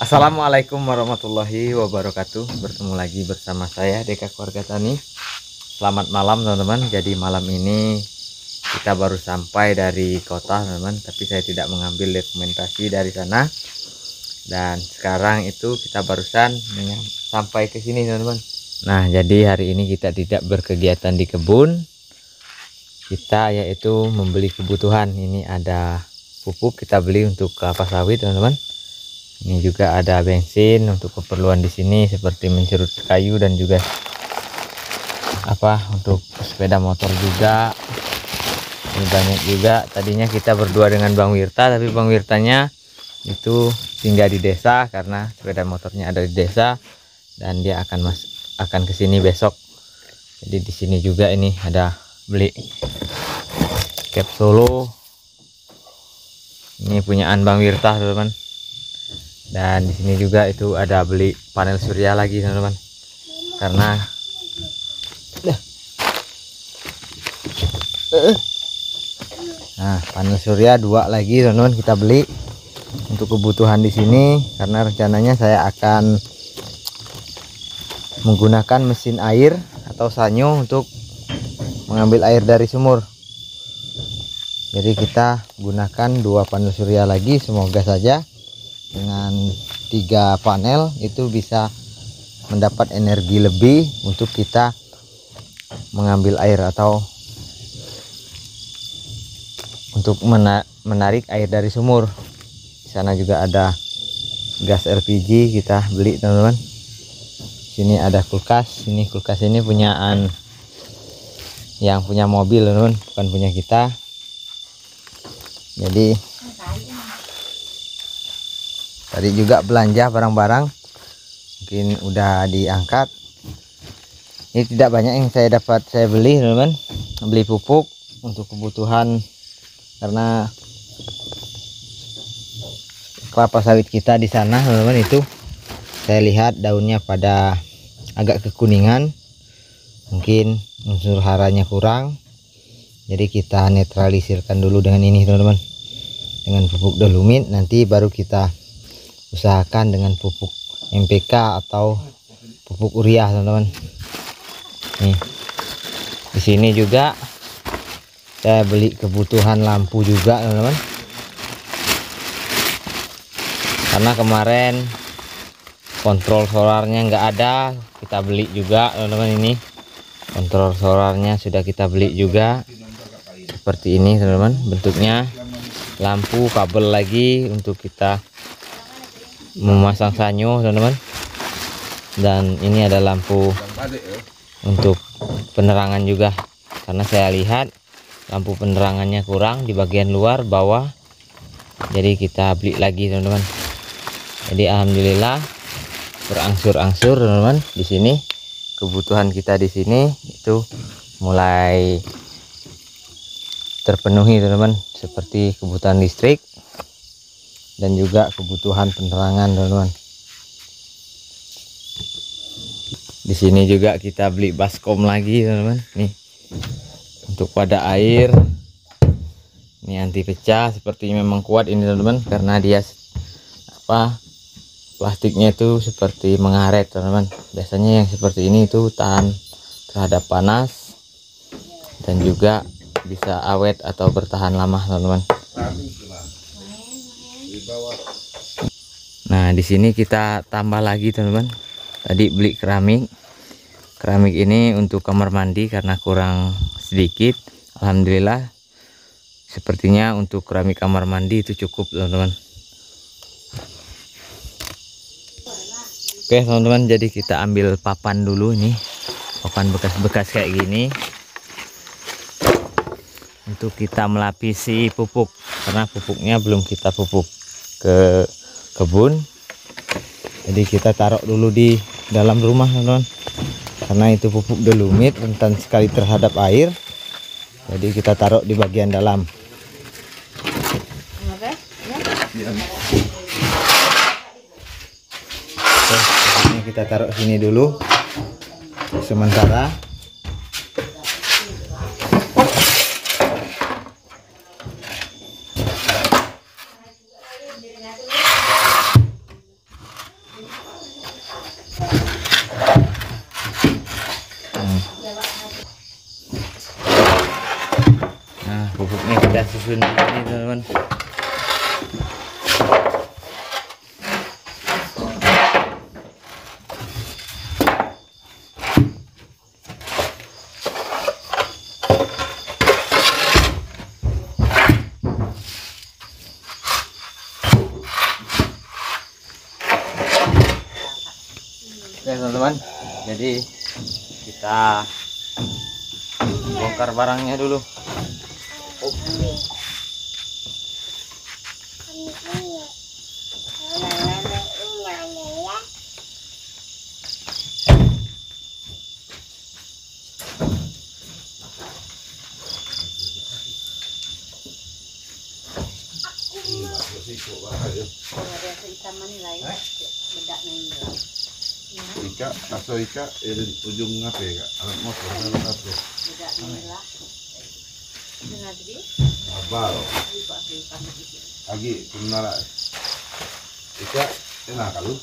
Assalamualaikum warahmatullahi wabarakatuh. Bertemu lagi bersama saya Deka Keluarga Tani. Selamat malam teman-teman. Jadi malam ini kita baru sampai dari kota teman-teman, tapi saya tidak mengambil dokumentasi dari sana. Dan sekarang itu kita barusan sampai ke sini teman-teman. Nah, jadi hari ini kita tidak berkegiatan di kebun. Kita yaitu membeli kebutuhan. Ini ada pupuk kita beli untuk kelapa sawit teman-teman. Ini juga ada bensin untuk keperluan di sini seperti mencerut kayu dan juga untuk sepeda motor juga. Ini banyak juga. Tadinya kita berdua dengan Bang Wirta, tapi Bang Wirtanya itu tinggal di desa karena sepeda motornya ada di desa dan dia akan ke sini besok. Jadi di sini juga ini ada beli cap solo. Ini punyaan Bang Wirta teman-teman. Dan di sini juga itu ada beli panel surya lagi teman-teman, karena panel surya 2 lagi teman-teman kita beli untuk kebutuhan di sini, karena rencananya saya akan menggunakan mesin air atau sanyo untuk mengambil air dari sumur. Jadi kita gunakan 2 panel surya lagi, semoga saja dengan 3 panel itu bisa mendapat energi lebih untuk kita mengambil air atau untuk menarik air dari sumur. Di sana juga ada gas LPG kita beli teman-teman. Sini ada kulkas. Ini kulkas ini punyaan yang punya mobil teman-teman, bukan punya kita. Jadi tadi juga belanja barang-barang, mungkin udah diangkat. Ini tidak banyak yang saya beli teman-teman. Beli pupuk untuk kebutuhan, karena kelapa sawit kita di sana teman-teman, itu saya lihat daunnya pada agak kekuningan, mungkin unsur haranya kurang. Jadi kita netralisirkan dulu dengan ini teman-teman, dengan pupuk dolomit. Nanti baru kita usahakan dengan pupuk MPK atau pupuk urea teman-teman. Nih, di sini juga saya beli kebutuhan lampu juga teman-teman, karena kemarin kontrol solarnya nggak ada, kita beli juga teman-teman. Ini kontrol solarnya sudah kita beli juga, seperti ini teman-teman bentuknya. Lampu kabel lagi untuk kita memasang sanyo teman-teman, dan ini ada lampu untuk penerangan juga, karena saya lihat lampu penerangannya kurang di bagian luar bawah, jadi kita beli lagi teman-teman. Jadi alhamdulillah berangsur-angsur teman-teman. Di sini kebutuhan kita di sini itu mulai terpenuhi teman-teman, seperti kebutuhan listrik dan juga kebutuhan penerangan teman-teman. Di sini juga kita beli baskom lagi teman-teman. Nih untuk wadah air, ini anti pecah, sepertinya memang kuat ini teman-teman, karena dia plastiknya itu seperti mengaret teman-teman. Biasanya yang seperti ini itu tahan terhadap panas dan juga bisa awet atau bertahan lama teman-teman. Nah, di sini kita tambah lagi teman-teman. Tadi beli keramik. Keramik ini untuk kamar mandi karena kurang sedikit. Alhamdulillah sepertinya untuk keramik kamar mandi itu cukup teman-teman. Oke teman-teman, jadi kita ambil papan dulu. Ini papan bekas-bekas kayak gini untuk kita melapisi pupuk, karena pupuknya belum kita pupuk ke kebun. Jadi kita taruh dulu di dalam rumah teman-teman, karena itu pupuk dolomit rentan sekali terhadap air. Jadi kita taruh di bagian dalam. Oke, kita taruh sini dulu sementara. terjun di sini teman-teman. Oke teman-teman, jadi kita bongkar barangnya dulu. Ika, atau Ika, ujung apa ya, Kak? Alat motor, alat apa? Abal. Lagi, sebenarnya. Ika, enak kalau.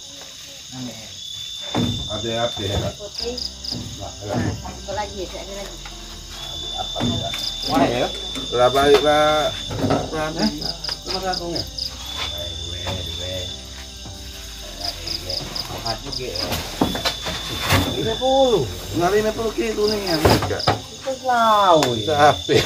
Ada apa ya, Kak? Satu lagi, ada lagi. Apa ya? Wah ya? Berapa Pak? Terima kasih. Nari 50 kilo nih ya, Kak. Itu tahu ya. Capek.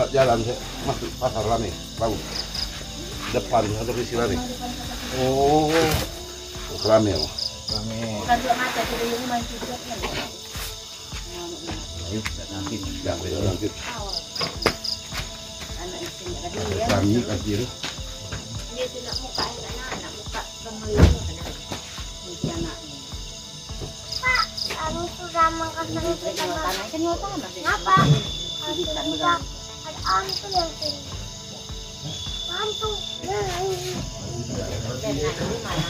Jalan masuk pasar Lame, tahu? Depan ada di sini. Oh, Lame. Bukan dua mata, jadi ini masih juga kan. Ayo kita nanti. Jangan lanjut. Anak istri tadi ya. Kami kecil. Dia tidak muka anak muka pemeliharaan kan. Ini anaknya. Pak, aku sudah makan Ini tanah kan nyota mas. Kenapa? Bisa Ada hantu yang sini. Hantu. Dan ini mana?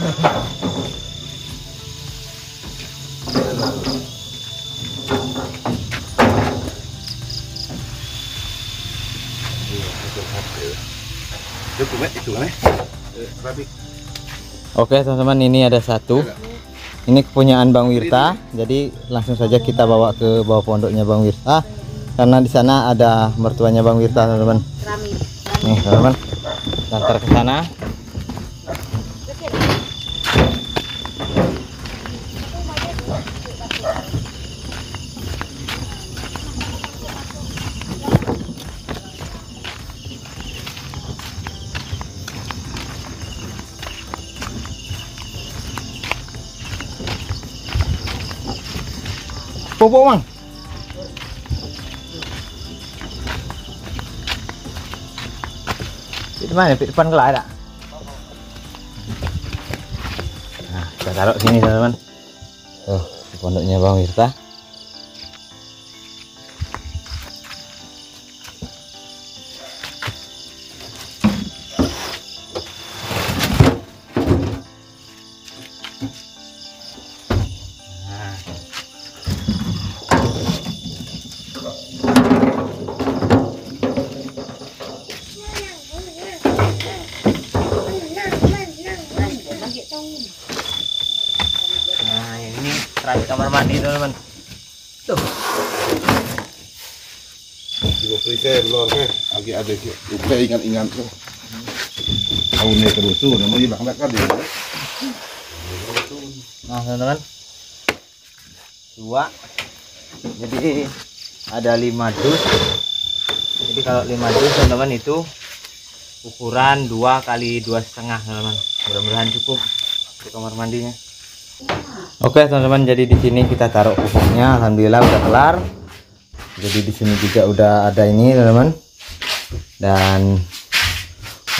Oke teman-teman, ini ada satu. Ini kepunyaan Bang Wirta. Jadi langsung saja kita bawa ke bawah pondoknya Bang Wirta. Karena di sana ada mertuanya Bang Wirta teman-teman. Nih teman-teman, antar ke sana. Pupuk Bang. Di mana? Di depan kelak ada. Nah, kita taruh sini teman-teman. Tuh, di pondoknya Bang Wirta. Nah, ini terakhir kamar mandi teman-teman. Tuh. Juga present lor ke, lagi ada ke. Lupa ingat-ingat tuh. Tahu nih terus tuh, namanya belakang dia. Nah teman-teman, dua. Jadi ada 5 dus. Jadi kalau 5 dus teman-teman itu ukuran 2 kali 2,5 teman-teman. Mudah-mudahan cukup untuk kamar mandinya. Oke teman-teman, jadi di sini kita taruh pupuknya, alhamdulillah udah kelar. Jadi di sini juga udah ada ini teman-teman. Dan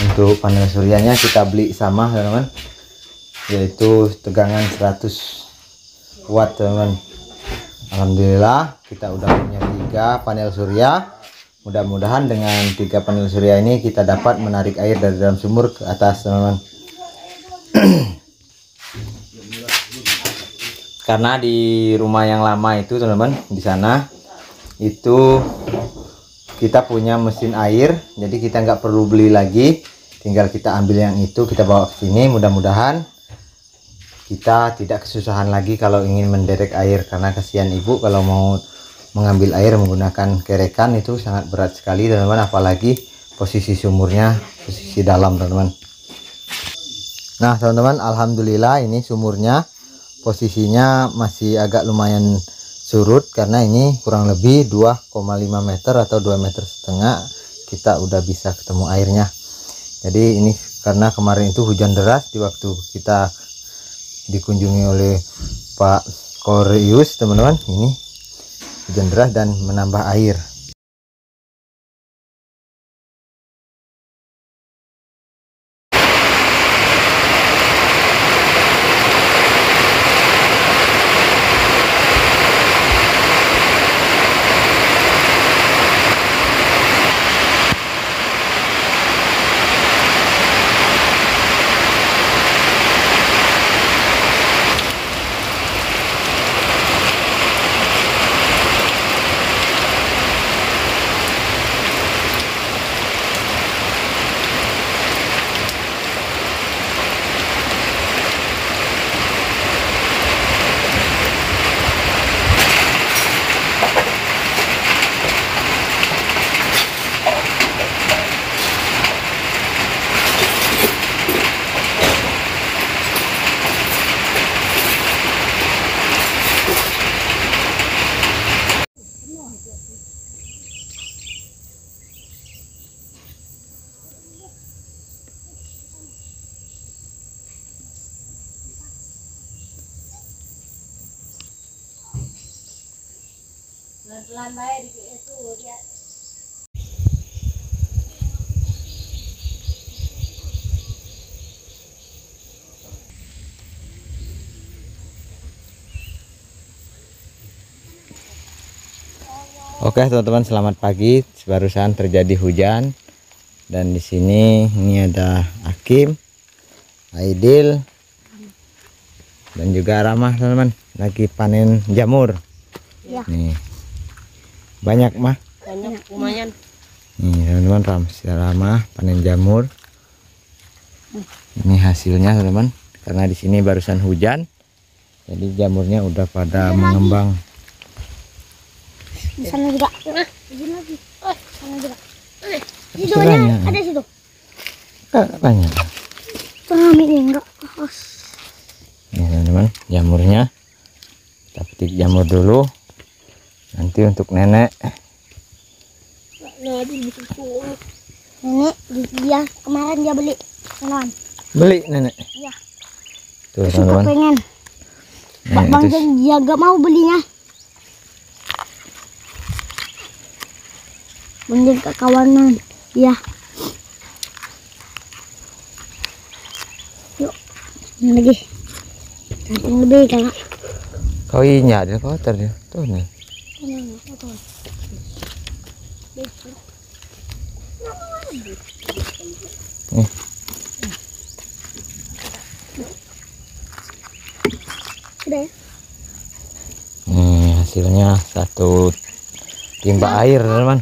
untuk panel suryanya kita beli sama teman-teman, yaitu tegangan 100 watt teman-teman. Alhamdulillah kita udah punya 3 panel surya. Mudah-mudahan dengan 3 panel surya ini kita dapat menarik air dari dalam sumur ke atas teman-teman. Karena di rumah yang lama itu teman-teman, di sana itu kita punya mesin air, jadi kita nggak perlu beli lagi, tinggal kita ambil yang itu kita bawa ke sini. Mudah-mudahan kita tidak kesusahan lagi kalau ingin menderek air, karena kasihan ibu kalau mau mengambil air menggunakan kerekan itu sangat berat sekali teman-teman, apalagi posisi sumurnya posisi dalam teman-teman. Nah teman-teman, alhamdulillah ini sumurnya posisinya masih agak lumayan surut, karena ini kurang lebih 2,5 meter atau 2,5 meter kita udah bisa ketemu airnya. Jadi ini karena kemarin itu hujan deras di waktu kita dikunjungi oleh Pak Koreus teman-teman, ini hujan deras dan menambah air. Pelan-pelan baik di itu dia. Oke teman-teman, selamat pagi. Barusan terjadi hujan dan di sini ini ada Hakim, Aidil, dan juga Ramah teman-teman, lagi panen jamur. Ya. Nih banyak mah. Banyak lumayan. Nih teman-teman, Ramah panen jamur. Ini hasilnya teman-teman, karena di sini barusan hujan, jadi jamurnya udah pada mengembang. Di sana juga. Di lagi. Sana juga. Di Caranya. doanya ada situ. Banyak. Kami ini enggak. Nih teman-teman, jamurnya kita petik jamur dulu, nanti untuk nenek. Nenek dia kemarin dia beli teman. Beli nenek. Iya. Tuh Suka teman-teman. pengen. Pak Nah, Bang itu dia gak mau belinya. Mungkin ke kawanan. Ya. Yuk. Ini lagi. Camping lebih kakak. kau ini ada kotor dia. Tuh nih. Nih. Udah ya? Nih hasilnya satu timba air teman.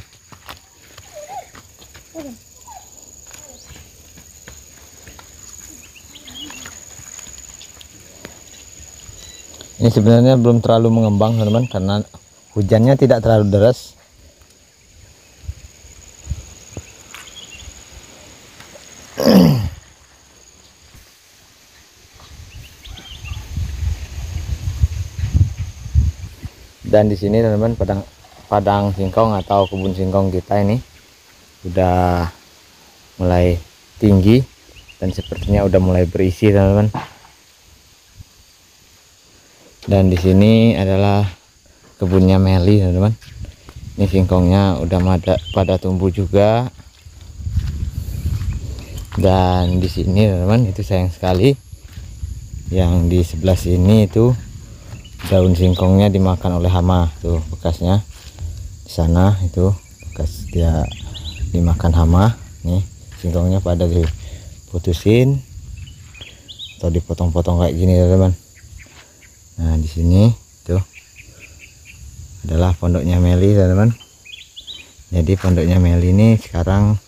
Ini sebenarnya belum terlalu mengembang teman-teman, karena hujannya tidak terlalu deras. Dan di sini teman-teman, padang singkong atau kebun singkong kita ini udah mulai tinggi dan sepertinya udah mulai berisi teman-teman. Dan di sini adalah kebunnya Meli, teman-teman. Ini singkongnya udah pada tumbuh juga. Dan di sini, teman-teman, itu sayang sekali. Yang di sebelah sini itu daun singkongnya dimakan oleh hama, tuh bekasnya. Di sana itu bekas dia dimakan hama. Nih, singkongnya pada diputusin atau dipotong-potong kayak gini, teman-teman. Nah, di sini tuh adalah pondoknya Meli, teman-teman. Jadi pondoknya Meli ini sekarang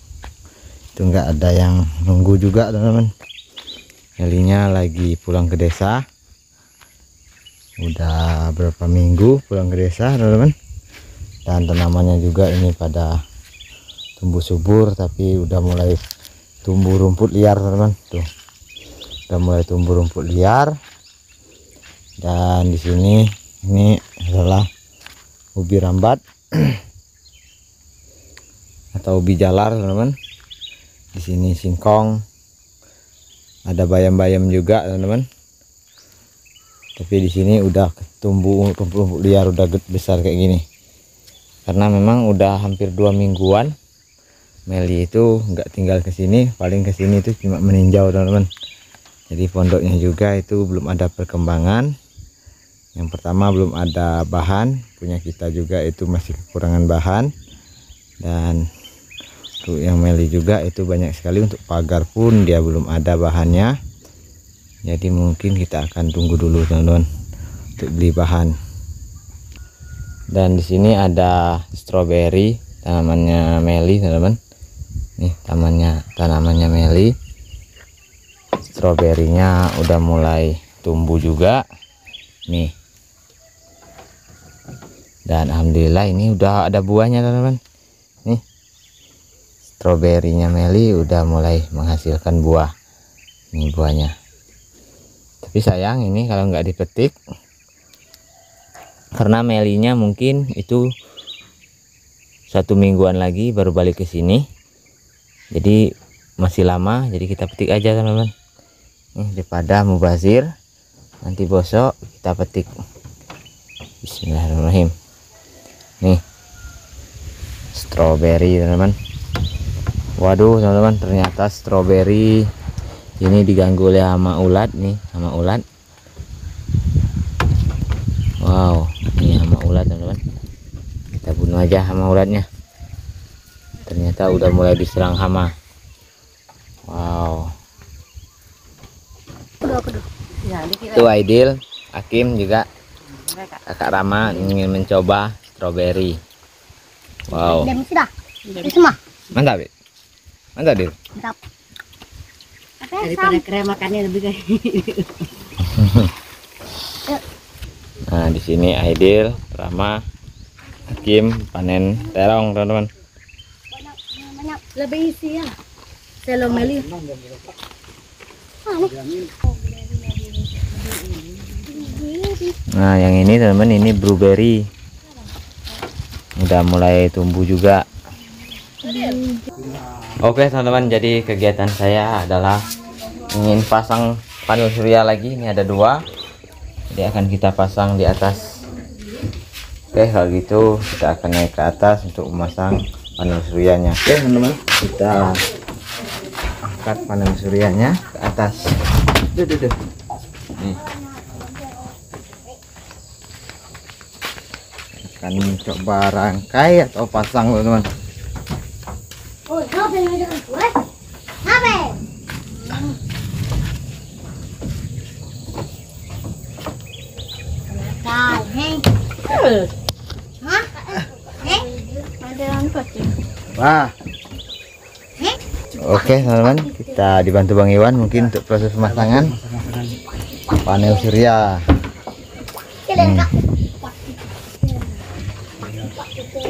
itu enggak ada yang nunggu juga, teman-teman. Melinya lagi pulang ke desa. Udah berapa minggu pulang ke desa, teman-teman. Dan tanamannya juga ini pada tumbuh subur, tapi udah mulai tumbuh rumput liar, teman-teman. Tuh, udah mulai tumbuh rumput liar. Dan di sini ini adalah ubi rambat atau ubi jalar, teman-teman. Di sini singkong, ada bayam-bayam juga, teman-teman. Tapi di sini udah tumbuh rumput-rumput liar, udah besar kayak gini. Karena memang udah hampir 2 mingguan Meli itu nggak tinggal ke sini, paling ke sini itu cuma meninjau, teman-teman. Jadi pondoknya juga itu belum ada perkembangan. Yang pertama belum ada bahan, punya kita juga itu masih kekurangan bahan. Dan untuk yang Meli juga itu banyak sekali, untuk pagar pun dia belum ada bahannya. Jadi mungkin kita akan tunggu dulu, teman-teman, untuk beli bahan. Dan di sini ada stroberi, tanamannya Meli, teman-teman. Nih tanamannya Meli. Stroberinya udah mulai tumbuh juga. Nih. Dan alhamdulillah ini udah ada buahnya, teman-teman. Nih. Stroberinya Meli udah mulai menghasilkan buah. Ini buahnya. Tapi sayang ini kalau nggak dipetik, karena Melinya mungkin itu 1 mingguan lagi baru balik ke sini. Jadi masih lama, jadi kita petik aja, teman-teman. Daripada mubazir nanti bosok, kita petik. Bismillahirrahmanirrahim. Nih stroberi, teman-teman. Waduh, teman-teman, ternyata stroberi ini diganggu oleh hama ulat nih, hama ulat. Wow, ini hama ulat, teman-teman. Kita bunuh aja hama ulatnya. Ternyata udah mulai diserang hama. Wow. Itu Aidil, Hakim juga, Kakak Rama ingin mencoba stroberi. Wow. Sudah. Semua. Mantap, Bit. Mantap, Dil. Mantap. Daripada krem makannya lebih kayak. Nah, di sini Aidil, Rama, Hakim panen terong, teman-teman. Banyak lebih isi ya. Selo Meli. Nah, yang ini, teman-teman, ini blueberry. Udah mulai tumbuh juga. Oke, teman-teman, jadi kegiatan saya adalah ingin pasang panel surya lagi. Ini ada 2, jadi akan kita pasang di atas. Oke, kalau gitu kita akan naik ke atas untuk memasang panel suryanya. Oke, teman-teman, kita angkat panel suryanya ke atas. Duh. Nih, akan coba rangkai atau pasang, teman-teman. Oh, apa yang ada kan kuat? Apa? Nah, hei. Hah? Hei? Ada yang pacing. Wah. Oke, teman-teman, kita dibantu Bang Iwan mungkin untuk proses pemasangan panel surya.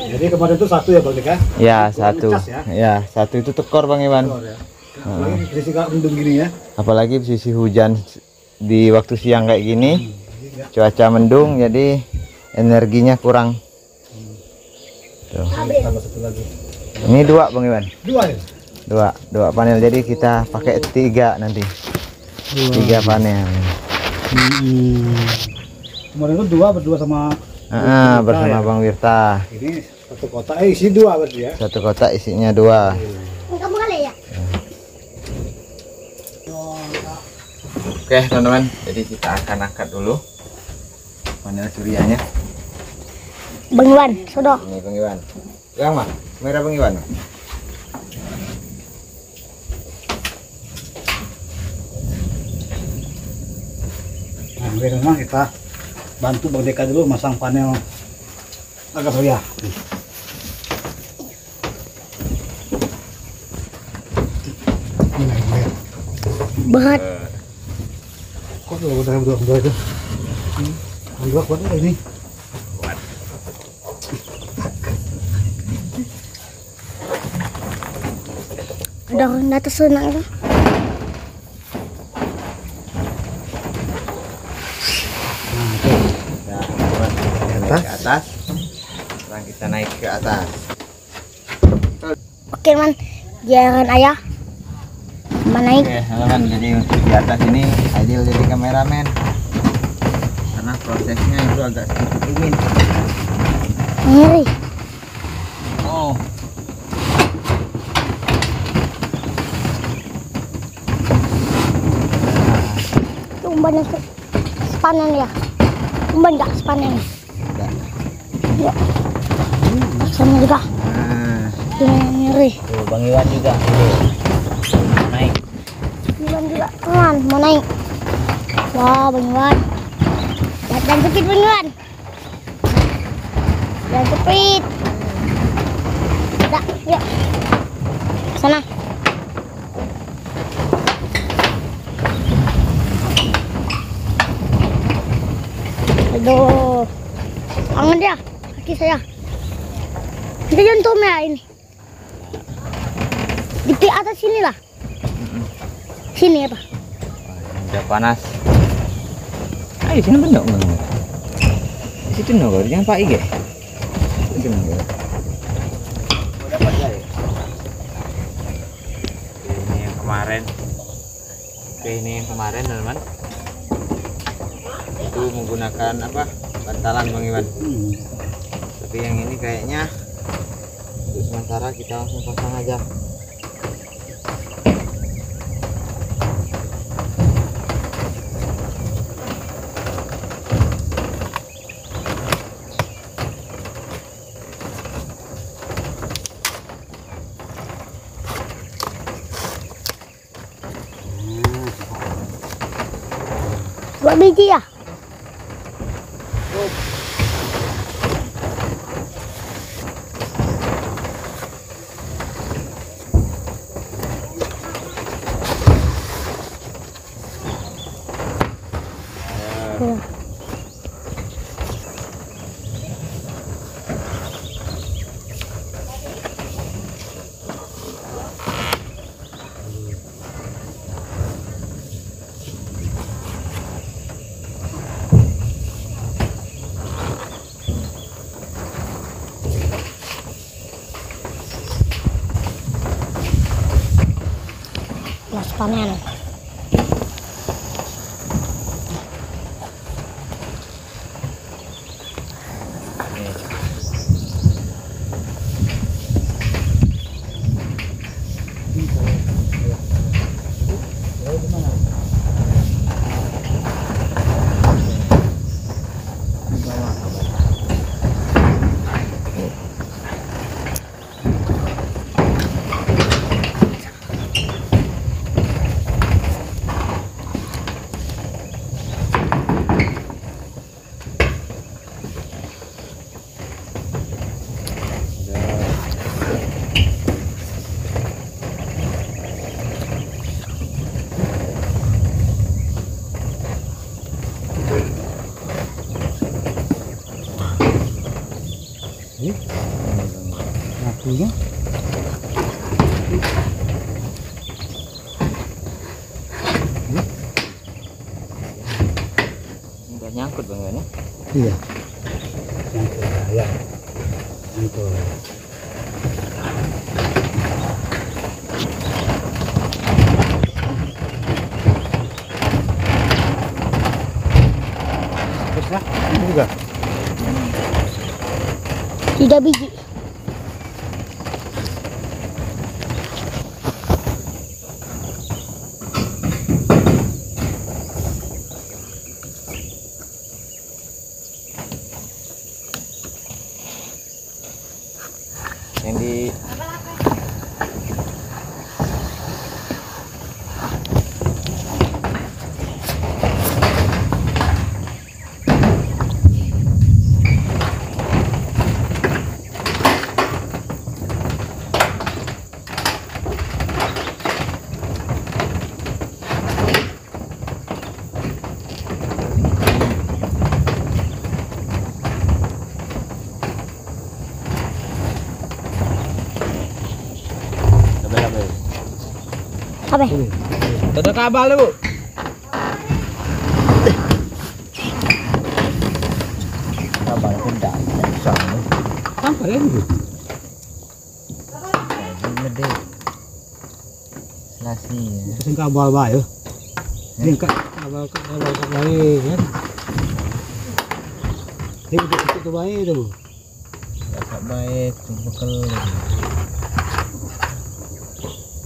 Jadi kemarin itu 1 ya, Bang Dik ya? Ya, 1. Ngecas ya? Ya, 1 itu tekor, Bang Iwan. Apalagi posisi kalau mendung gini ya. Apalagi posisi hujan di waktu siang kayak gini. Cuaca mendung, jadi energinya kurang. Tuh. Tambah 1 lagi. Ini 2, Bang Iwan. 2 ya? 2 panel, jadi kita pakai 3 nanti. 3 panel. Kemarin itu berdua sama bersama ya. Bang Wirta. Ini satu kotak isi 2 berarti ya. Satu kotak isinya 2. Kamu kali ya? Oke teman-teman, jadi kita akan angkat dulu panel suryanya. Bang Iwan, sudah. Ini Bang Iwan. Yang mah? Merah Bang Iwan. Nah, ini memang kita bantu Bang Deka dulu masang panel agak surya. Berat. Kok udah berdua itu? Berdua kuat ini. Ada orang di atas sana itu. Nah, teman-teman, kita naik ke atas. Sekarang kita naik ke atas. Oke man, jangan ayah. Naik. Oke teman-teman, jadi untuk di atas ini Aidil jadi kameramen karena prosesnya itu agak sedikit rumit. Ngeri. Oh, Itu umbannya sepanen ya. Umban enggak sepanen. enggak. Ya. Sama juga. Nah, Ngeri. tuh Bang Iwan juga naik. Iwan juga teman mau naik. Wah, Bang Iwan. Jangan cepit Bang Iwan. Jangan cepit. Dah, yuk. Sana. Aduh. Angan dia kaki saya. Kita jantung ya ini. Di atas sini lah. Sini apa? Udah panas. Ayo sini bener nggak? Di situ nggak? Jangan Pak Ige. Itu nggak? Ini yang kemarin. Oke, ini yang kemarin teman-teman. Itu menggunakan apa? Bantalan Bang Iwan. Tapi yang ini kayaknya untuk sementara kita langsung pasang aja. Dua biji ya? Ya. Mas panen. Ngakunya. Udah nyangkut Bang Iwan ya? Iya. Nyangkut ya. Nyangkut. Terus lah. juga. 3 biji. Yang di Apa? Tutup kabel Bu. Kabel kuda. Sama. Apa ya itu? Gede. Selasi. Sing kabal bae. Sing kabal bae kan. Itu bae itu. Kakak baik, bekal.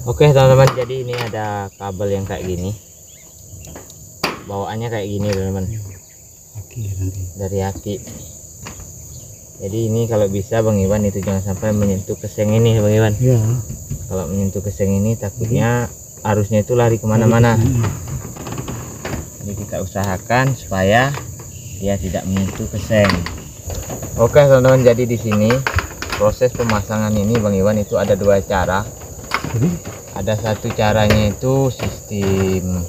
Oke teman-teman, jadi ini ada kabel yang kayak gini. Bawaannya kayak gini teman-teman. Oke nanti. Dari aki. Jadi ini kalau bisa Bang Iwan itu jangan sampai menyentuh keseng ini Bang Iwan. Ya. Kalau menyentuh keseng ini takutnya arusnya itu lari kemana-mana. Jadi kita usahakan supaya dia tidak menyentuh keseng. Oke teman-teman, jadi di sini proses pemasangan ini Bang Iwan itu ada 2 cara. Ada satu caranya itu sistem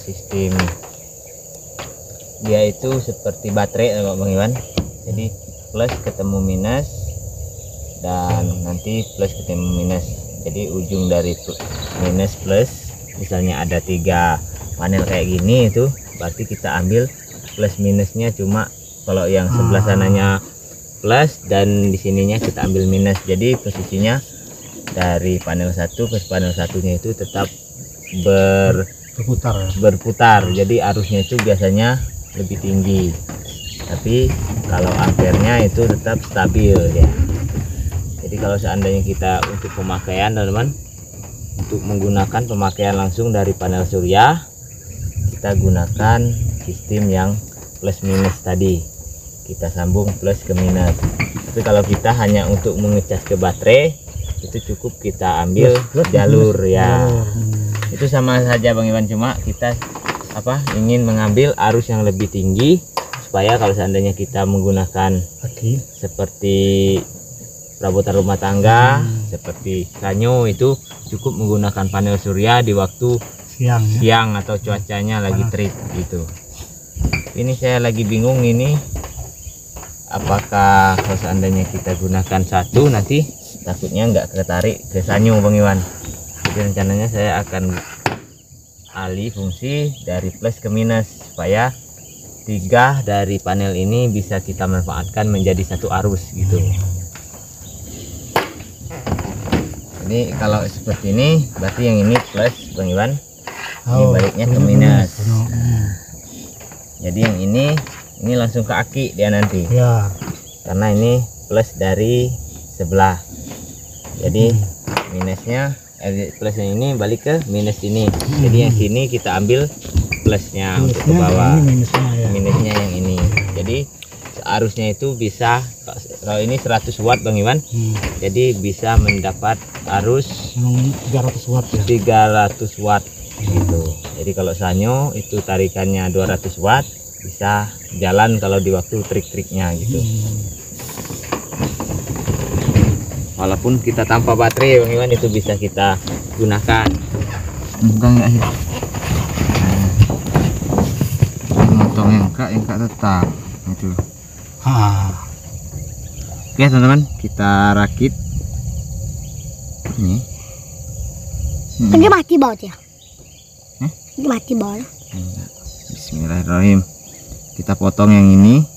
sistem dia itu seperti baterai Bang Iwan. Jadi plus ketemu minus dan nanti plus ketemu minus. Jadi ujung dari minus plus, misalnya ada 3 panel kayak gini, itu berarti kita ambil plus minusnya. Cuma kalau yang sebelah sananya plus dan di sininya kita ambil minus. Jadi posisinya dari panel 1 ke panel satunya itu tetap berputar. Jadi arusnya itu biasanya lebih tinggi, tapi kalau ampernya itu tetap stabil ya. Jadi kalau seandainya kita untuk pemakaian teman-teman, untuk menggunakan pemakaian langsung dari panel surya, kita gunakan sistem yang plus minus tadi, kita sambung plus ke minus. Tapi kalau kita hanya untuk mengecas ke baterai, itu cukup kita ambil jalur ya. Itu sama saja Bang Iwan, cuma kita ingin mengambil arus yang lebih tinggi supaya kalau seandainya kita menggunakan seperti perabotan rumah tangga, seperti sanyo, itu cukup menggunakan panel surya di waktu siang atau cuacanya lagi terik gitu. Ini saya lagi bingung ini apakah kalau seandainya kita gunakan satu nanti takutnya nggak ketarik ke sanyo Bang Iwan. Jadi rencananya saya akan alih fungsi dari plus ke minus supaya 3 dari panel ini bisa kita manfaatkan menjadi satu arus gitu. Jadi kalau seperti ini berarti yang ini plus Bang Iwan, ini baliknya ke minus. Jadi yang ini langsung ke aki dia nanti ya, karena ini plus dari sebelah. Jadi minusnya plus yang ini balik ke minus ini. Jadi yang sini kita ambil plusnya untuk ke bawah, minusnya yang ini. Jadi arusnya itu bisa, kalau ini 100 watt Bang Iwan, jadi bisa mendapat arus 300 watt ya, 300 watt gitu. Jadi kalau sanyo itu tarikannya 200 watt, bisa jalan kalau di waktu trik-triknya gitu. Walaupun kita tanpa baterai Bang Iwan itu bisa kita gunakan. Enggak sih. Motong yang kak tetap itu. Oke teman-teman, kita rakit ini. Dia mati baut ya? Dia mati baut. Bismillahirrahmanirrahim. Kita potong yang ini.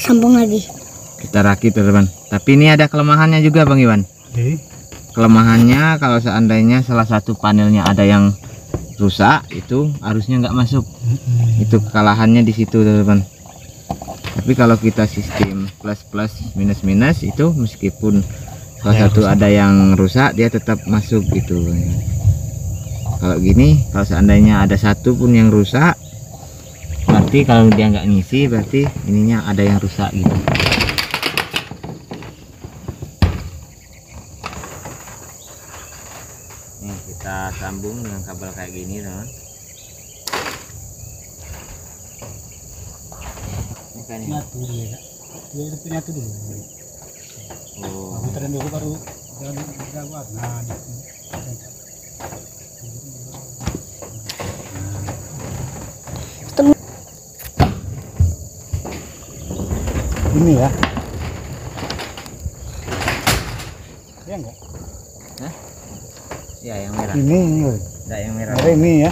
Sambung lagi. Kita rakit teman-teman. Tapi ini ada kelemahannya juga Bang Iwan. kelemahannya kalau seandainya salah satu panelnya ada yang rusak, itu arusnya nggak masuk. Itu kekalahannya di situ, teman-teman. Tapi kalau kita sistem plus plus minus minus, itu meskipun salah satu ada yang rusak, dia tetap masuk gitu. Kalau gini, kalau seandainya ada satu pun yang rusak, berarti kalau dia nggak ngisi, berarti ininya ada yang rusak gitu. Nih kita sambung dengan kabel kayak gini, teman. Ini kan ini. Nyatu dulu ya. Dia itu nyatu dulu. Oh. Putaran dulu baru jalan jawab. Nah, gitu. Ini ya. Ya enggak? Ya yang merah. Ini. Enggak yang merah. Ada ini ya.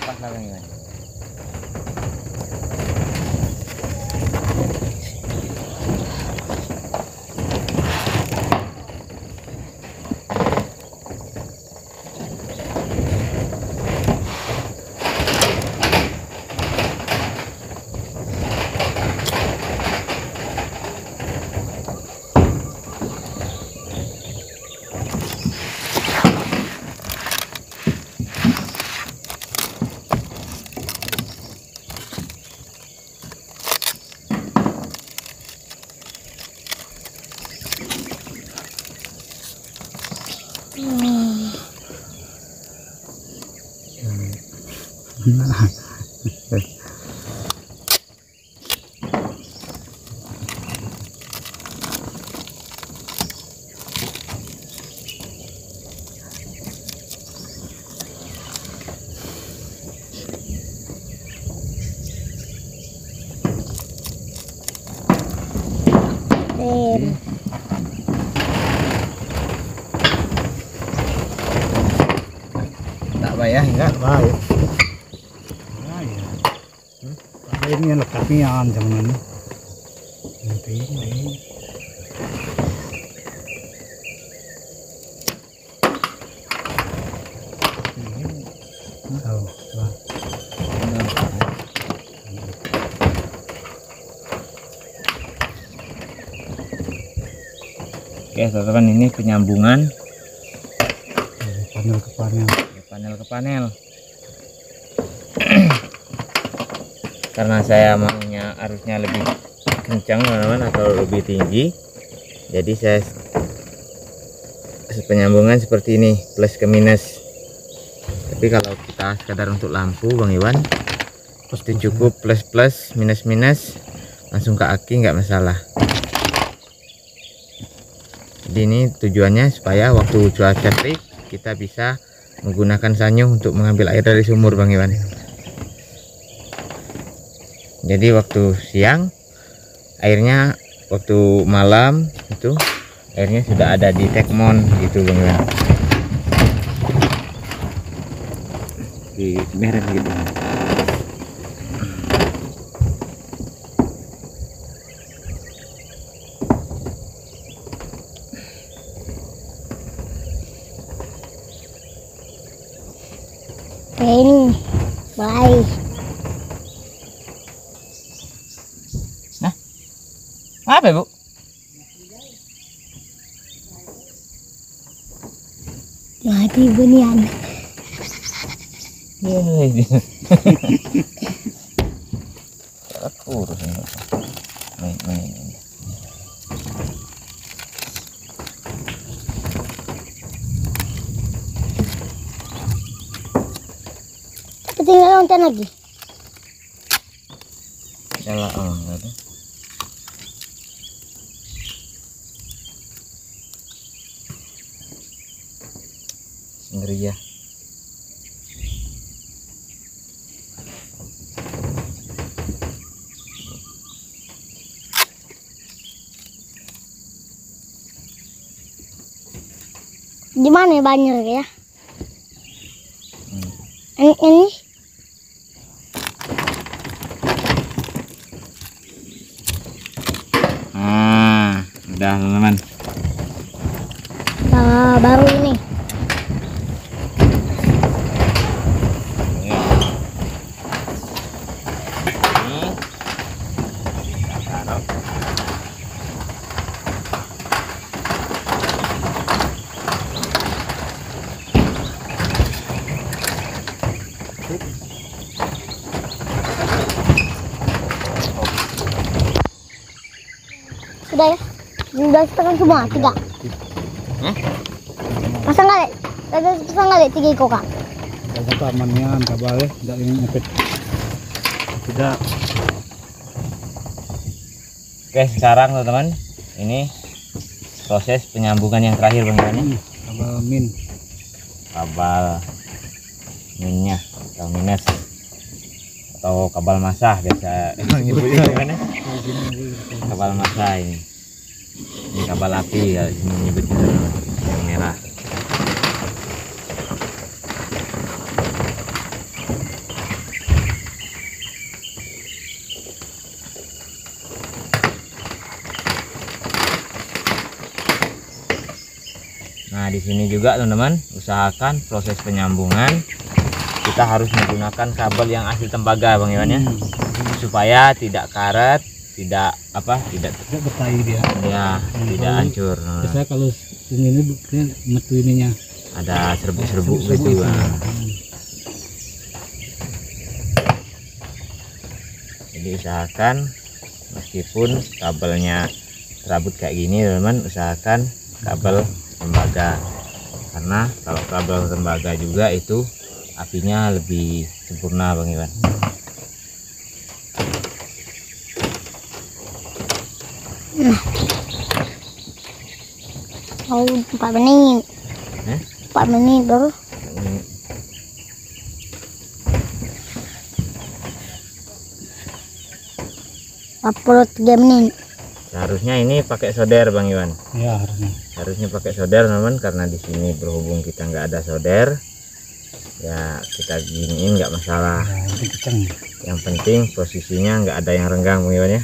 Pas lah Bang Iwan. Tak bayar enggak? Baik. Nah, ya. Ada ini yang lekatnya jangan ini. Nanti ini. Oh, wah. Oke teman-teman, ini penyambungan Dari panel ke panel. dari panel ke panel. Karena saya maunya arusnya lebih kencang teman-teman, atau lebih tinggi, jadi saya penyambungan seperti ini, plus ke minus. Tapi kalau kita sekadar untuk lampu Bang Iwan, itu cukup plus plus minus minus langsung ke aki, nggak masalah. Jadi ini tujuannya supaya waktu cuaca terik kita bisa menggunakan sanyo untuk mengambil air dari sumur Bang Iwan. Jadi waktu siang airnya, waktu malam itu airnya sudah ada di tekmon gitu Bang Iwan. Di merah gitu. Ini. Bye. Apa Bu? Mati bunian. Kurus ini. Main. Ketinggalan nonton lagi. Nyala enggak ada. Ngeri ya. Di mana ya banyak ya? Ini. Udah teman-teman. baru ini. Ini kita taruh. Sudah ya? Sudah setengah semua, 3. Hah? Pasang kali? Ada pasang kali 3 ekor kak? Satu amannya kabel ya, tidak yang ngepet. Tidak. Oke, sekarang teman-teman, ini proses penyambungan yang terakhir Bang Iwan ya. Kabel min. Kabel minnya atau minus atau kabel masa biasa nyebutnya kan ya. Kabel masa ini kabel api ya ini nyebutnya yang merah. Nah, di sini juga teman-teman, usahakan proses penyambungan kita harus menggunakan kabel yang asli tembaga Bang Iwan ya, supaya tidak karet, tidak tidak bertahi dia. ya, tidak hancur. Nah, Biasanya kalau ini dia metu ininya. ada serbuk-serbuk gitu. Nah. Jadi usahakan meskipun kabelnya serabut kayak gini teman-teman, usahakan kabel tembaga, karena kalau kabel tembaga juga itu apinya lebih sempurna Bang Iwan. Oh, 4 menit. 4 menit baru. Ini Upload 3 menit. seharusnya ini pakai solder Bang Iwan, Ya harusnya. harusnya pakai solder teman, karena di sini berhubung kita nggak ada solder ya kita giniin nggak masalah. Ya, itu kenceng. Yang penting posisinya nggak ada yang renggang Bang Iwan ya,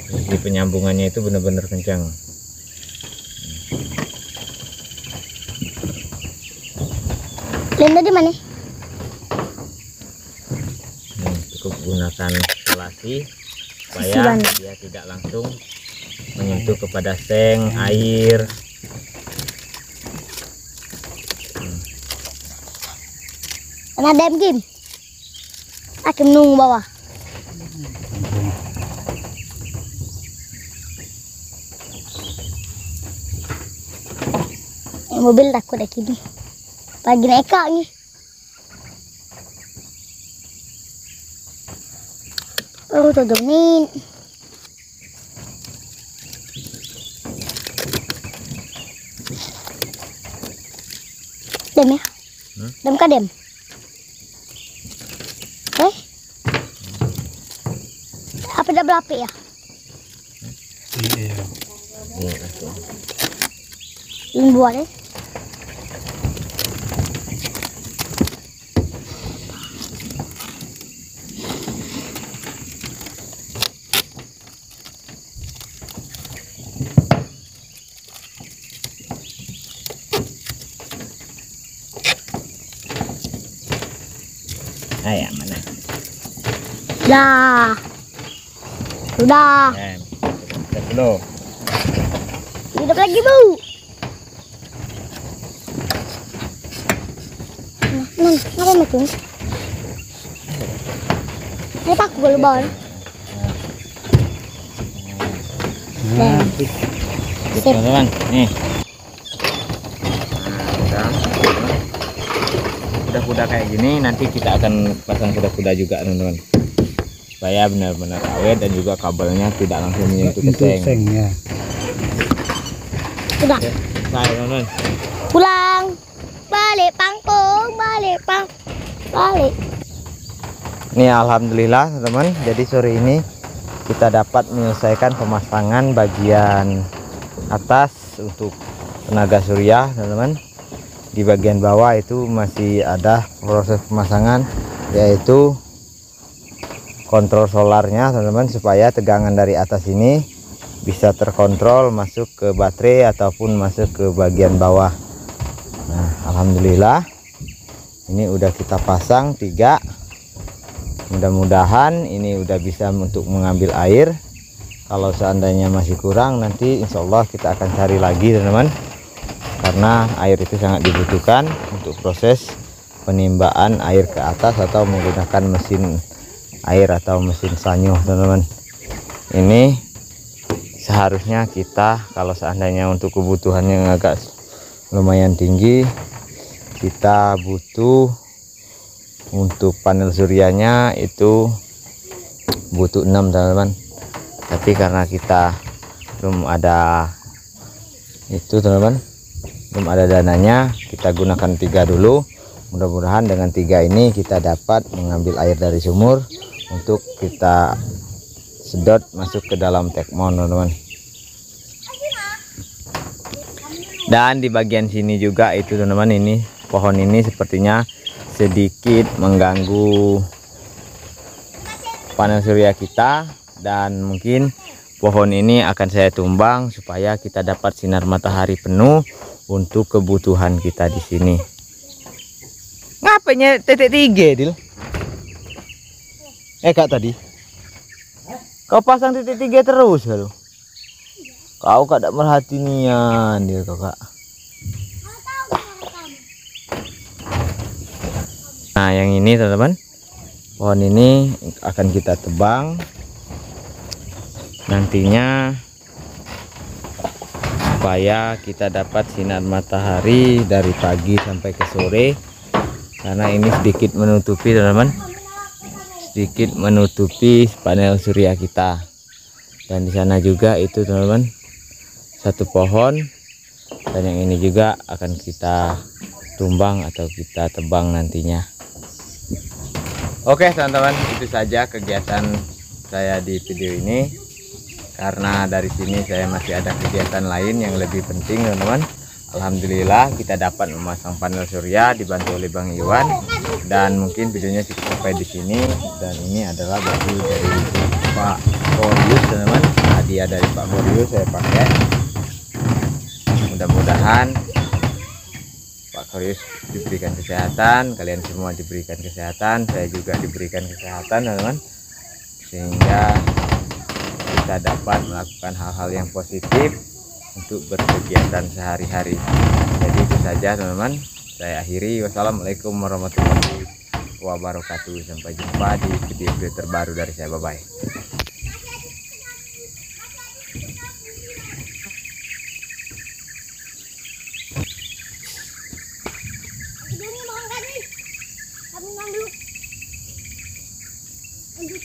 posisi penyambungannya itu benar-benar kencang. Lenda di mana? Cukup gunakan selasi supaya Sisiran. dia tidak langsung menyentuh kepada seng air. Ada Kim. Akim nunggu bawah. Mobil takut ada Kim. Pagi naik kak nih. Oh, 7 menit. Dem ya? Dem kah dem? Apa dah berapi ya? Iya. Ini buat ya? Ayah mana? Dah. Sudah. Belum. Hidup lagi, Bu. Nah, apa macam? Ini tak boleh bawa. Nah, Teman-teman, nih. Kuda-kuda kayak gini nanti kita akan pasang kuda-kuda juga teman-teman, supaya benar-benar awet dan juga kabelnya tidak langsung menyentuh ke itu seng. seng ya. Sudah. Nah teman-teman, Pulang. Balik pangkung, balik balik. ini alhamdulillah teman-teman, jadi sore ini kita dapat menyelesaikan pemasangan bagian atas untuk tenaga surya teman-teman. Di bagian bawah itu masih ada proses pemasangan, yaitu kontrol solarnya teman-teman, supaya tegangan dari atas ini bisa terkontrol masuk ke baterai ataupun masuk ke bagian bawah. Alhamdulillah ini udah kita pasang 3. Mudah-mudahan ini udah bisa untuk mengambil air. Kalau seandainya masih kurang, nanti insya Allah kita akan cari lagi teman-teman, karena air itu sangat dibutuhkan untuk proses penimbaan air ke atas atau menggunakan mesin air atau mesin sanyo teman-teman. Ini seharusnya kita kalau seandainya untuk kebutuhan yang agak lumayan tinggi, kita butuh untuk panel suryanya itu butuh 6 teman-teman. Tapi karena kita belum ada itu teman-teman, belum ada dananya, kita gunakan 3 dulu. Mudah-mudahan dengan 3 ini kita dapat mengambil air dari sumur untuk kita sedot masuk ke dalam tekmon teman-teman. Dan di bagian sini juga itu teman-teman, ini pohon ini sepertinya sedikit mengganggu panel surya kita, dan mungkin pohon ini akan saya tumbang supaya kita dapat sinar matahari penuh untuk kebutuhan kita di sini. Ngapanya titik 3 Dil? Kak tadi kau pasang titik 3 terus kalau kau kada merhatian dia kakak. Nah yang ini teman-teman, pohon ini akan kita tebang nantinya supaya kita dapat sinar matahari dari pagi sampai ke sore, karena ini sedikit menutupi teman-teman, sedikit menutupi panel surya kita. Dan di sana juga itu teman-teman 1 pohon, dan yang ini juga akan kita tumbang atau kita tebang nantinya. Oke teman-teman, itu saja kegiatan saya di video ini, karena dari sini saya masih ada kegiatan lain yang lebih penting teman-teman. Alhamdulillah kita dapat memasang panel surya dibantu oleh Bang Iwan, dan mungkin videonya cukup sampai di sini. Dan ini adalah baju dari Pak Korius teman-teman, hadiah dari Pak Korius saya pakai. Mudah-mudahan Pak Korius diberikan kesehatan, kalian semua diberikan kesehatan, saya juga diberikan kesehatan teman-teman, sehingga kita dapat melakukan hal-hal yang positif untuk berkegiatan sehari-hari. Jadi itu saja teman-teman, saya akhiri. Wassalamualaikum warahmatullahi wabarakatuh. Sampai jumpa di video terbaru dari saya. Bye bye. Kami ngambil. Lanjut.